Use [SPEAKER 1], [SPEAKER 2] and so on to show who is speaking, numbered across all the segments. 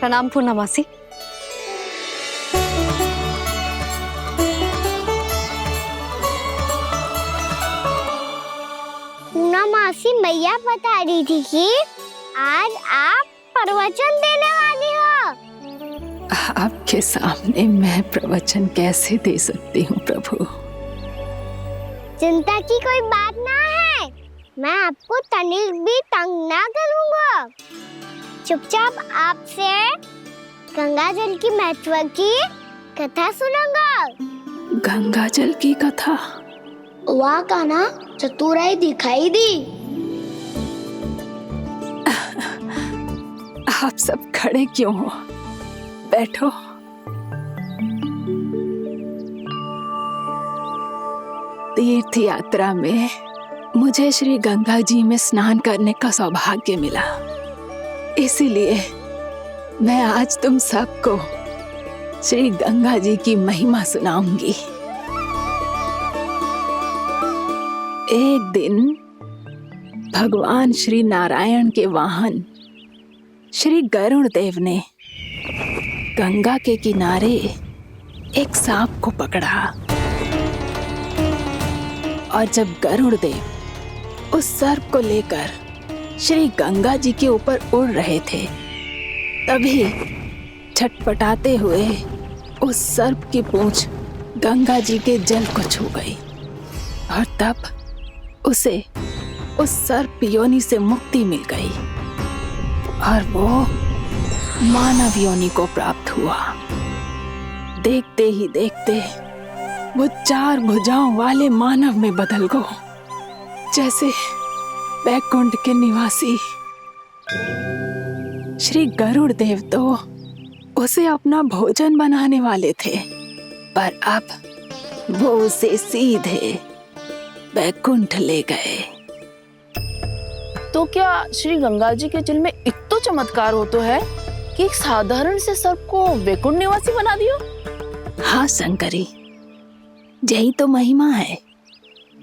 [SPEAKER 1] प्रणाम पूर्णमासी।
[SPEAKER 2] पूर्णमासी मैया बता रही थी कि आज आप प्रवचन देने वाली हो।
[SPEAKER 3] आपके सामने मैं प्रवचन कैसे दे सकती हूँ प्रभु?
[SPEAKER 2] चिंता की कोई बात ना है, मैं आपको तनिक भी तंग ना करूँगा। चुपचाप आपसे गंगा जल की महत्व की कथा सुनूंगा।
[SPEAKER 3] गंगा जल की कथा?
[SPEAKER 2] वहाँ का ना चतुराई दिखाई दी।
[SPEAKER 3] आप सब खड़े क्यों हो? बैठो। तीर्थ यात्रा में मुझे श्री गंगा जी में स्नान करने का सौभाग्य मिला, इसीलिए मैं आज तुम सबको श्री गंगा जी की महिमा सुनाऊंगी। एक दिन भगवान श्री नारायण के वाहन श्री गरुड़ देव ने गंगा के किनारे एक सांप को पकड़ा, और जब गरुड़ देव उस सर्प को लेकर श्री गंगा जी के ऊपर उड़ रहे थे, तभी छटपटाते हुए उस सर्प की पूंछ गंगा जी के जल को छू गई, और तब उसे उस सर्प योनि से मुक्ति मिल गई और वो मानव योनि को प्राप्त हुआ। देखते ही देखते वो 4 भुजाओं वाले मानव में बदल गो, जैसे बैकुंठ के निवासी। श्री गरुड़ देव तो उसे अपना भोजन बनाने वाले थे, पर अब वो उसे सीधे बैकुंठ ले गए।
[SPEAKER 4] तो क्या श्री गंगा जी के जल में इतना चमत्कार हो तो है कि एक साधारण से सर्प को बैकुंठ निवासी बना दियो?
[SPEAKER 3] हाँ शंकरी, यही तो महिमा है।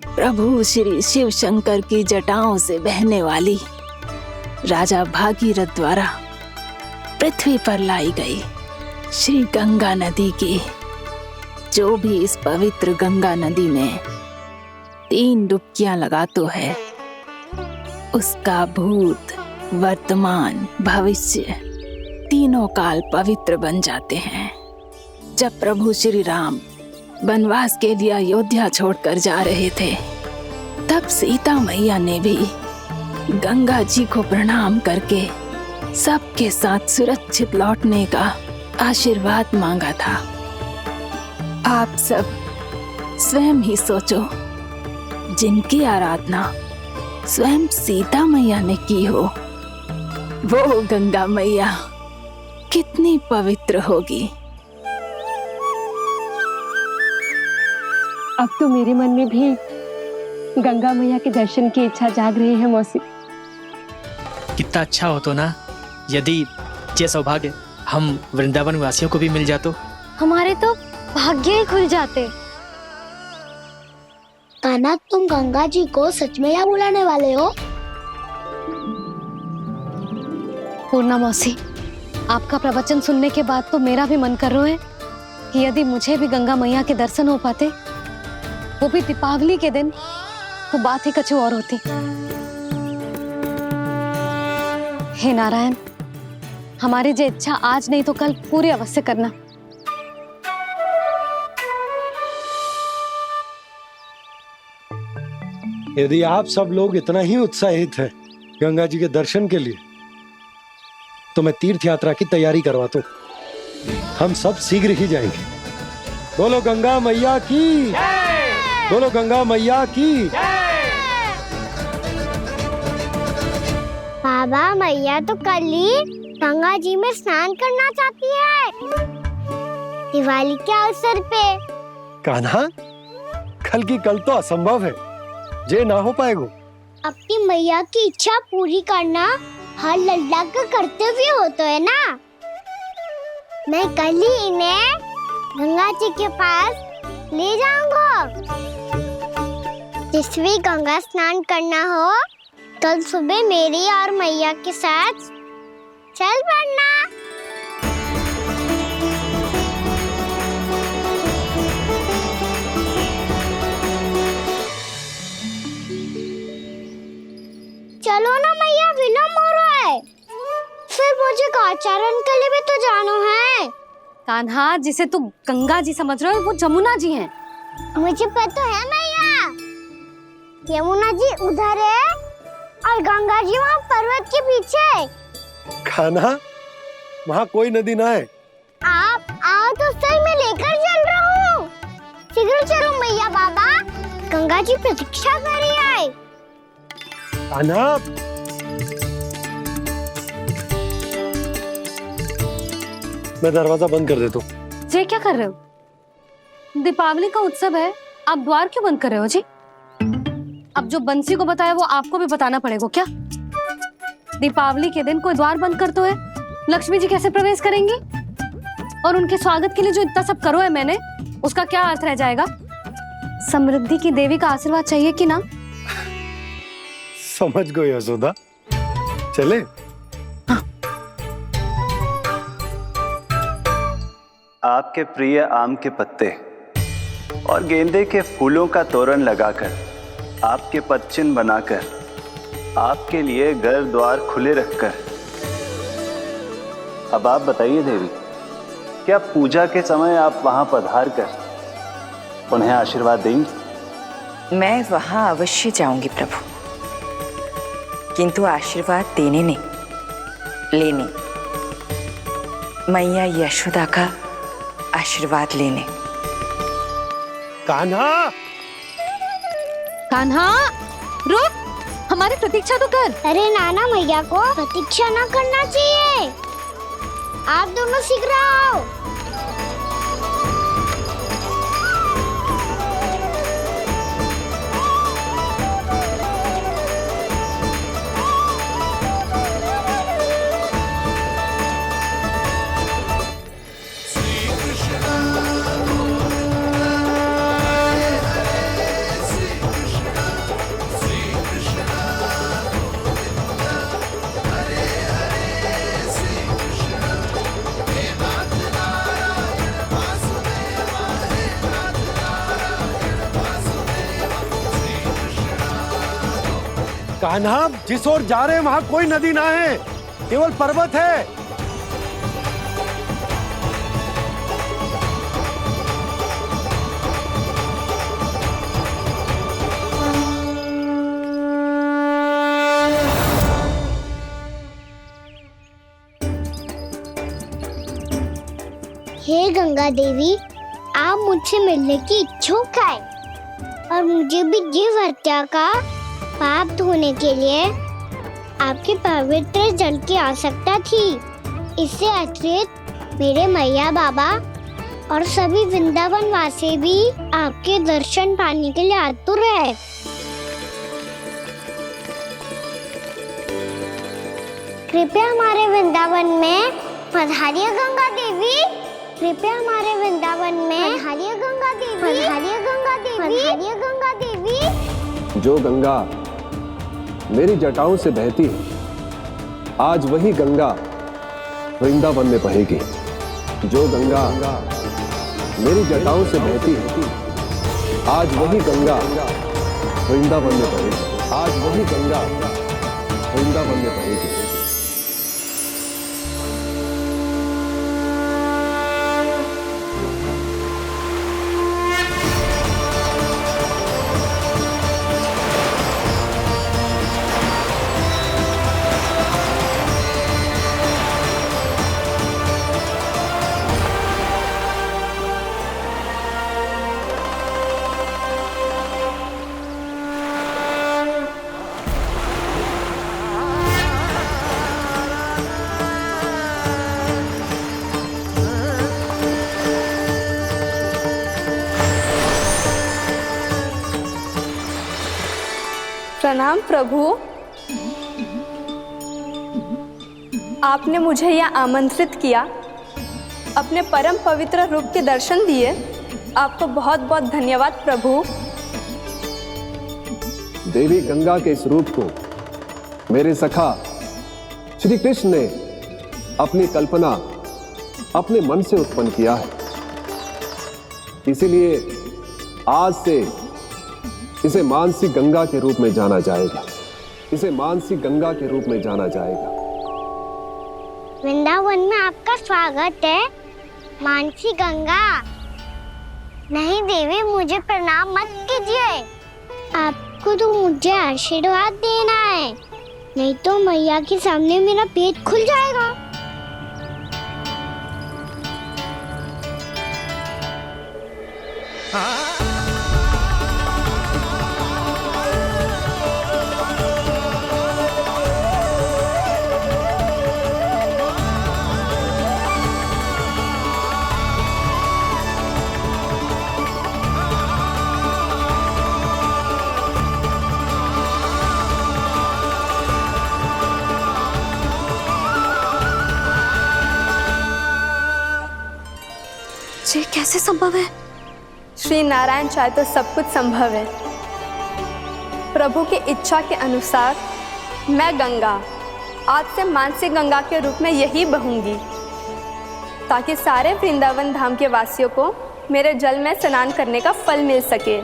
[SPEAKER 3] प्रभु श्री शिव शंकर की जटाओं से बहने वाली राजा भागीरथ द्वारा पृथ्वी पर लाई गई श्री गंगा नदी की, जो भी इस पवित्र गंगा नदी में 3 डुबकियां लगातो है, उसका भूत, वर्तमान, भविष्य तीनों काल पवित्र बन जाते हैं। जब प्रभु श्री राम वनवास के लिए अयोध्या छोड़कर जा रहे थे, तब सीता मैया ने भी गंगा जी को प्रणाम करके सबके साथ सुरक्षित लौटने का आशीर्वाद मांगा था। आप सब स्वयं ही सोचो, जिनकी आराधना स्वयं सीता मैया ने की हो, वो गंगा मैया कितनी पवित्र होगी।
[SPEAKER 1] अब तो मेरे मन में भी गंगा मैया के दर्शन की इच्छा जाग रही है मौसी।
[SPEAKER 5] कितना अच्छा हो तो ना यदि ये सौभाग्य हम वृंदावन वासियों को भी मिल जातो।
[SPEAKER 2] हमारे तो भाग्य ही खुल जाते। कान्हा, तुम गंगा जी को सच में यहाँ बुलाने वाले हो?
[SPEAKER 1] पूर्णा मौसी, आपका प्रवचन सुनने के बाद तो मेरा भी मन कर रहा है कि यदि मुझे भी गंगा मैया के दर्शन हो पाते, वो भी दीपावली के दिन, तो बात ही कुछ और होती। हे नारायण, हमारी जो इच्छा आज नहीं तो कल पूरी अवश्य करना।
[SPEAKER 6] यदि आप सब लोग इतना ही उत्साहित हैं गंगा जी के दर्शन के लिए, तो मैं तीर्थ यात्रा की तैयारी करवाता हूँ। हम सब शीघ्र ही जाएंगे। बोलो गंगा मैया की, बोलो गंगा मैया की।
[SPEAKER 2] बाबा, मैया तो कल ही गंगा जी में स्नान करना चाहती है, दिवाली के अवसर पे।
[SPEAKER 6] कान्हा, कल की कल तो असंभव है, जे ना हो पाएगा।
[SPEAKER 2] अपनी मैया की इच्छा पूरी करना हर लल्ला का कर्तव्य होता है ना। मैं कल ही इन्हें गंगा जी के पास ले जाऊंगा। जिस भी गंगा स्नान करना हो, कल सुबह मेरी और मैया के साथ चल पड़ना। चलो ना मैया, विलम्ब हो रहा है। फिर मुझे आचरण के लिए भी तो जाना है।
[SPEAKER 1] कान्हा, जिसे तू गंगा जी समझ रहे हो वो जमुना जी हैं।
[SPEAKER 2] मुझे पता है मैया, यमुना जी उधर है और गंगा जी वहाँ पर्वत के पीछे।
[SPEAKER 6] कान्हा, वहाँ कोई नदी ना है।
[SPEAKER 2] आप आओ तो सही, मैं लेकर चल रहा हूँ। शीघ्र चलो मैया। बाबा, गंगा जी प्रतीक्षा कर रही है।
[SPEAKER 6] कान्हा, मैं दरवाजा बंद कर देता हूँ।
[SPEAKER 1] ये क्या कर रहे हो? दीपावली का उत्सव है, आप द्वार क्यों बंद कर रहे हो जी? अब जो बंसी को बताया वो आपको भी बताना पड़ेगा क्या? दीपावली के दिन कोई द्वार बंद कर तो है, लक्ष्मी जी कैसे प्रवेश करेंगी? और उनके स्वागत के लिए जो इतना सब करो है मैंने, उसका क्या अर्थ रह जाएगा? समृद्धि की देवी का आशीर्वाद चाहिए कि ना?
[SPEAKER 6] समझ गई यशोदा, चले।
[SPEAKER 7] आपके प्रिय आम के पत्ते और गेंदे के फूलों का तोरण लगाकर, आपके पदचिन्ह बनाकर, आपके लिए घर द्वार खुले रखकर, अब आप बताइए देवी, क्या पूजा के समय आप वहां पधार कर उन्हें आशीर्वाद देंगी?
[SPEAKER 8] मैं वहां अवश्य जाऊंगी प्रभु, किंतु आशीर्वाद देने नहीं, लेने, मैया यशोदा का आशीर्वाद लेने।
[SPEAKER 6] कान्हा,
[SPEAKER 1] कान्हा, रुक, हमारी प्रतीक्षा तो कर।
[SPEAKER 2] अरे नाना, मैया को प्रतीक्षा ना करना चाहिए। आप दोनों शीघ्र आओ।
[SPEAKER 6] कान्हा, जिस ओर जा रहे हैं वहाँ कोई नदी ना है, केवल पर्वत है।
[SPEAKER 2] हे गंगा देवी, आप मुझसे मिलने की इच्छुक है और मुझे भी जीव हत्या का पाप धोने के लिए आपके पवित्र जल की आवश्यकता थी। इससे अतिरिक्त मेरे मैया बाबा और सभी वृंदावन वासी भी आपके दर्शन पाने के लिए आतुर है। कृपया हमारे वृंदावन में पधारिए गंगा देवी। कृपया हमारे वृंदावन में पधारिए गंगा देवी। पधारिए गंगा देवी। पधारिए गंगा देवी।
[SPEAKER 9] जो गंगा मेरी जटाओं से बहती है, आज वही गंगा वृंदावन में बहेगी। जो गंगा मेरी जटाओं से बहती है, आज वही गंगा वृंदावन में बहेगी। आज वही गंगा वृंदावन में बहेगी।
[SPEAKER 10] प्रणाम प्रभु। आपने मुझे यह आमंत्रित किया, अपने परम पवित्र रूप के दर्शन दिए। आपको बहुत बहुत धन्यवाद प्रभु।
[SPEAKER 9] देवी गंगा के इस रूप को मेरे सखा श्री कृष्ण ने अपनी कल्पना अपने मन से उत्पन्न किया है। इसीलिए आज से इसे मानसी गंगा के रूप में जाना जाएगा। इसे मानसी गंगा के रूप में जाना जाएगा।
[SPEAKER 2] वृंदावन में आपका स्वागत है मानसी गंगा। नहीं देवी, मुझे प्रणाम मत कीजिए। आपको तो मुझे आशीर्वाद देना है, नहीं तो मैया के सामने मेरा पेट खुल जाएगा।
[SPEAKER 1] ये कैसे संभव है?
[SPEAKER 10] श्री नारायण चाहे तो सब कुछ संभव है। प्रभु की इच्छा के अनुसार मैं गंगा आज से मानसी गंगा के रूप में यही बहूंगी, ताकि सारे वृंदावन धाम के वासियों को मेरे जल में स्नान करने का फल मिल सके।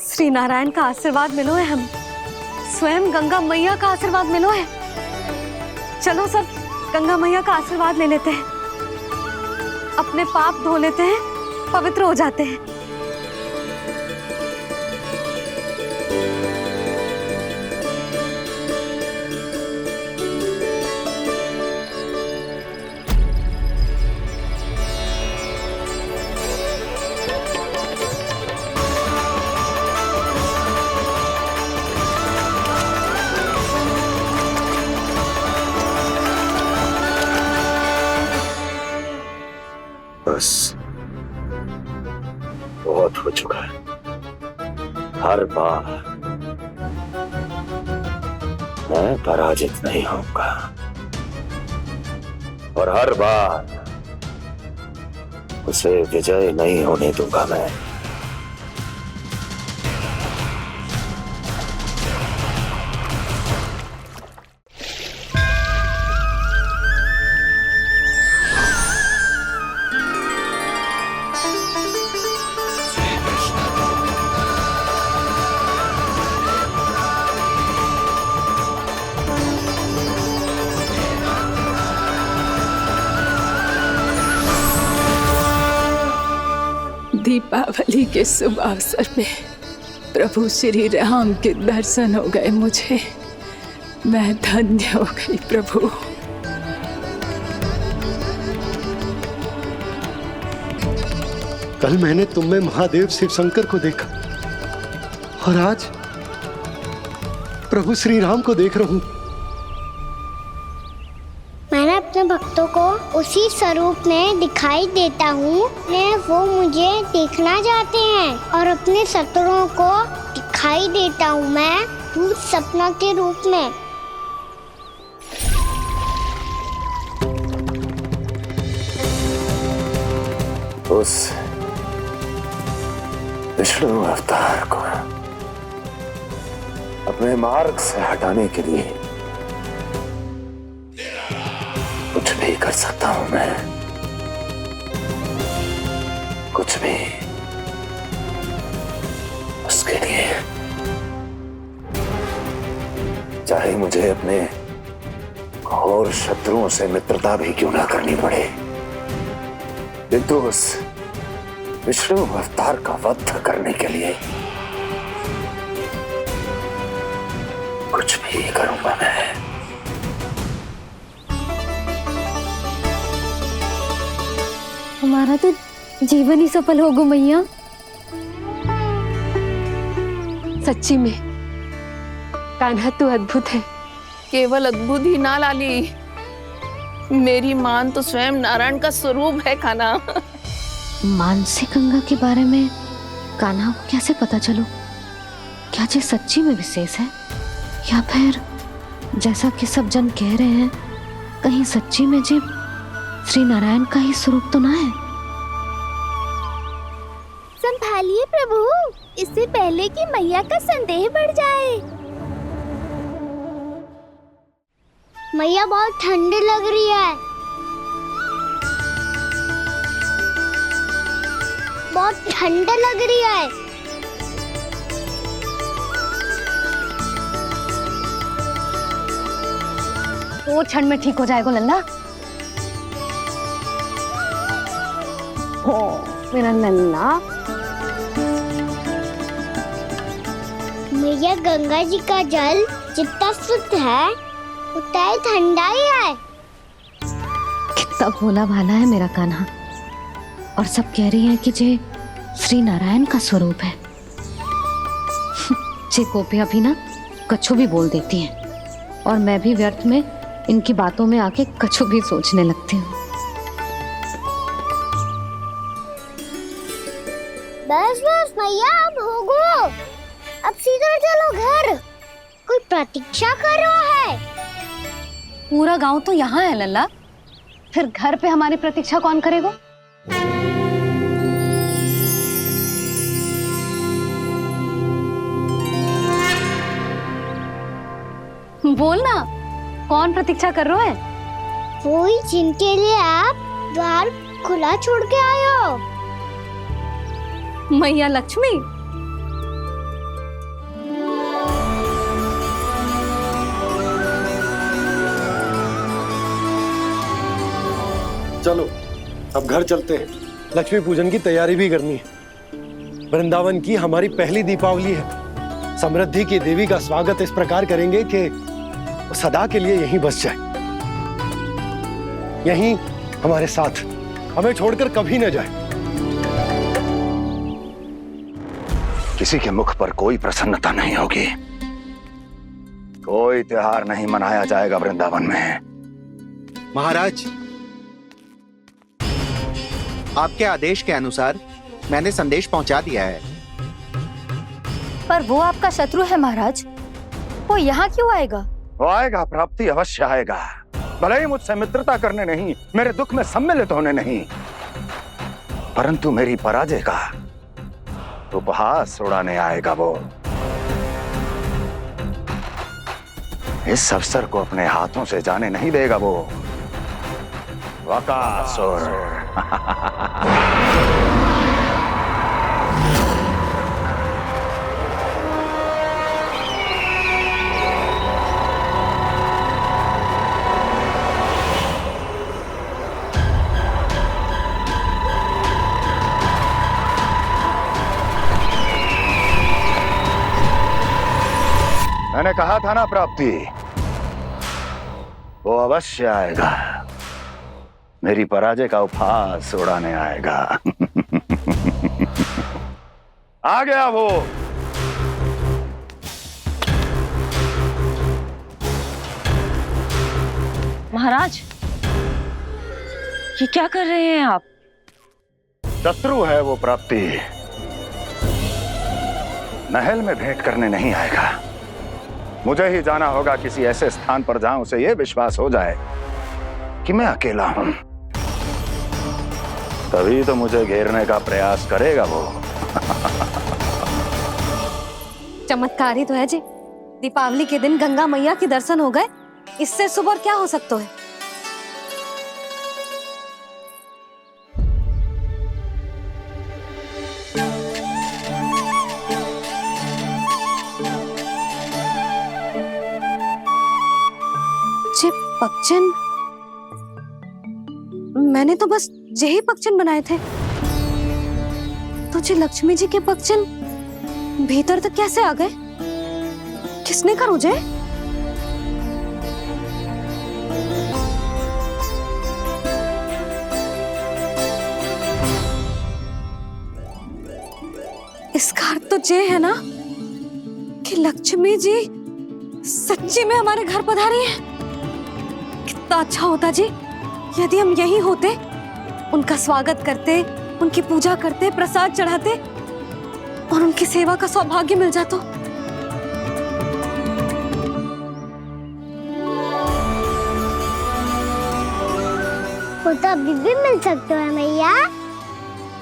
[SPEAKER 1] श्री नारायण का आशीर्वाद मिलो है, हम स्वयं गंगा मैया का आशीर्वाद मिलो है। चलो सब गंगा मैया का आशीर्वाद ले लेते हैं, अपने पाप धो लेते हैं, पवित्र हो जाते हैं।
[SPEAKER 11] बस बहुत हो चुका है। हर बार मैं पराजित नहीं होऊंगा और हर बार उसे विजय नहीं होने दूंगा मैं।
[SPEAKER 3] दीपावली के शुभ अवसर में प्रभु श्री राम के दर्शन हो गए मुझे। मैं धन्य हो गई प्रभु।
[SPEAKER 6] कल मैंने तुम में महादेव शिव शंकर को देखा और आज प्रभु श्री राम को देख रहा हूं।
[SPEAKER 2] मैंने अपने भक्तों को उसी स्वरूप में दिखाई देता हूँ, वो मुझे देखना चाहते हैं और अपने शत्रुओं को दिखाई देता हूँ मैं भूत सपना के रूप में।
[SPEAKER 11] उस विष्णु अवतार को अपने मार्ग से हटाने के लिए कुछ भी कर सकता हूं मैं, कुछ भी उसके लिए, चाहे मुझे अपने घोर शत्रुओं से मित्रता भी क्यों ना करनी पड़े, किंतु उस विष्णु अवतार का वध करने के लिए कुछ भी करूंगा मैं।
[SPEAKER 1] हमारा तो जीवन ही सफल होगा मैया। सच्ची में कान्हा तू अद्भुत है,
[SPEAKER 4] केवल अद्भुत ही ना लाली, मेरी मान तो स्वयं नारायण का स्वरूप है कान्हा।
[SPEAKER 1] मानसी गंगा के बारे में कान्हा को कैसे पता चलो? क्या ये सच्ची में विशेष है, या फिर जैसा कि सब जन कह रहे हैं, कहीं सच्ची में जी श्री नारायण का ही स्वरूप तो ना है?
[SPEAKER 2] संभालिए प्रभु, इससे पहले कि मैया का संदेह बढ़ जाए। मैया बहुत ठंडी लग रही है, बहुत ठंडा लग रही है।
[SPEAKER 1] वो क्षण में ठीक हो जाएगा लल्ला। ओ मेरा लल्ला।
[SPEAKER 2] मैया गंगा जी का जल जितना शुद्ध है उतना ही ठंडा ही है।
[SPEAKER 1] कितना भोला भाला है मेरा कान्हा, और सब कह रही हैं कि ये श्री नारायण का स्वरूप है। ये गोपियां भी ना कछु भी बोल देती हैं, और मैं भी व्यर्थ में इनकी बातों में आके कछु भी सोचने लगती हूँ।
[SPEAKER 2] बस बस मैया, अब होगो, अब सीधा चलो घर, कोई प्रतीक्षा कर रहा है।
[SPEAKER 1] पूरा गांव तो यहाँ है लल्ला, फिर घर पे हमारी प्रतीक्षा कौन करेगा? बोल ना, कौन प्रतीक्षा कर रहे हैं?
[SPEAKER 2] वही जिनके लिए आप द्वार खुला छोड़ के आए हो।
[SPEAKER 1] मैया लक्ष्मी।
[SPEAKER 6] चलो अब घर चलते हैं, लक्ष्मी पूजन की तैयारी भी करनी है। वृंदावन की हमारी पहली दीपावली है। समृद्धि की देवी का स्वागत इस प्रकार करेंगे कि वो सदा के लिए यहीं बस जाए, यहीं हमारे साथ, हमें छोड़कर कभी न जाए।
[SPEAKER 11] किसी के मुख पर कोई प्रसन्नता नहीं होगी, कोई त्योहार नहीं मनाया जाएगा वृंदावन में।
[SPEAKER 12] महाराज, आपके आदेश के अनुसार मैंने संदेश पहुंचा दिया है।
[SPEAKER 10] पर वो आपका शत्रु है महाराज, वो यहाँ क्यों आएगा?
[SPEAKER 11] वो आएगा, प्राप्ति अवश्य आएगा। भले ही मुझसे मित्रता करने नहीं, मेरे दुख में सम्मिलित होने नहीं, परंतु मेरी पराजय का उपहास उड़ाने आएगा वो। इस अवसर को अपने हाथों से जाने नहीं देगा वो। वकासुर। मैंने कहा था ना प्राप्ति, वो अवश्य आएगा, मेरी पराजय का उपहास उड़ाने आएगा। आ गया वो।
[SPEAKER 8] महाराज, ये क्या कर रहे हैं आप?
[SPEAKER 11] शत्रु है वो प्राप्ति, महल में भेंट करने नहीं आएगा। मुझे ही जाना होगा किसी ऐसे स्थान पर जहां उसे यह विश्वास हो जाए कि मैं अकेला हूं, तभी तो मुझे घेरने का प्रयास करेगा वो।
[SPEAKER 1] चमत्कार ही तो है जी, दीपावली के दिन गंगा मैया के दर्शन हो गए, इससे शुभ और क्या हो सकता है? जे पक्षन, मैंने तो बस यही पक्षन बनाए थे, तो जे लक्ष्मी जी के पक्षन भीतर तक कैसे आ गए? किसने कहा मुझे? इसका अर्थ तो ये है ना कि लक्ष्मी जी सच्ची में हमारे घर पधारी हैं। कितना अच्छा होता जी यदि हम यही होते, उनका स्वागत करते, उनकी पूजा करते, प्रसाद चढ़ाते और उनकी सेवा का सौभाग्य मिल जाता।
[SPEAKER 2] वो तो अभी भी मिल सकते हैं मैया,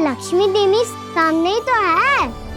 [SPEAKER 2] लक्ष्मी देवी सामने ही तो है।